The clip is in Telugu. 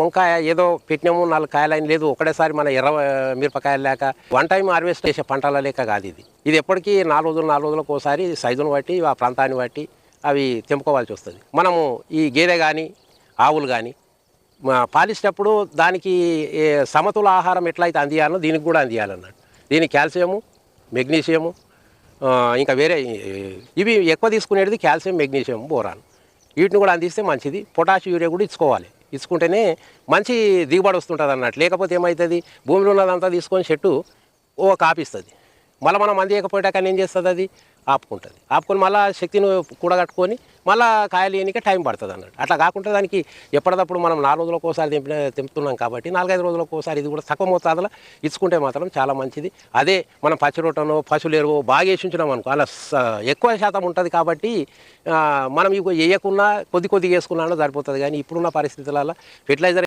వంకాయ ఏదో పెట్టినాము 4 కాయలని లేదు, ఒకటేసారి మన ఎర్ర మిరపకాయలు లేక వన్ టైం హార్వెస్ట్ చేసే పంటల లేక కాదు ఇది. ఇది ఎప్పటికీ 4 రోజులకు ఒకసారి సైజును బట్టి ఆ ప్రాంతాన్ని బట్టి అవి తెంపుకోవాల్సి వస్తుంది. మనము ఈ గేదె కానీ ఆవులు కానీ పాలిసేటప్పుడు దానికి సమతుల ఆహారం ఎట్లయితే అందియాలో దీనికి కూడా అందియాలన్నట్టు. దీనికి కాల్షియము, మెగ్నీషియము, ఇంకా వేరే ఇవి ఎక్కువ తీసుకునేది కాల్షియం, మెగ్నీషియం, బోరాన్, వీటిని కూడా అందిస్తే మంచిది. పొటాష్, యూరియా కూడా ఇచ్చుకోవాలి. ఇచ్చుకుంటేనే మంచి దిగుబడి వస్తుంటుంది అన్నట్టు. లేకపోతే ఏమవుతుంది, భూమిలో ఉన్నదంతా తీసుకొని చెట్టు కాపిస్తుంది. మళ్ళీ మనం అందియకపోయాక ఏం చేస్తుంది, అది ఆపుకొని మళ్ళీ శక్తిని కూడగట్టుకొని మళ్ళీ కాయలు వేయడానికి టైం పడుతుంది అన్నట్టు. అట్లా కాకుండా దానికి ఎప్పటికప్పుడు మనం 4 రోజులకు ఒకసారి తెంపుతున్నాం కాబట్టి 4-5 రోజులకు ఒకసారి ఇది కూడా తక్కువ మోతాదులో ఇచ్చుకుంటే మాత్రం చాలా మంచిది. అదే మనం పచ్చి రొట్టెనో పశువుల ఎరువు బాగా వేసి ఉంచినాం అనుకో, అలా ఎక్కువ శాతం ఉంటుంది కాబట్టి మనం ఇవి వేయకున్నా కొద్దిగా వేసుకున్నా సరిపోతుంది. కానీ ఇప్పుడున్న పరిస్థితులలో ఫెర్టిలైజర్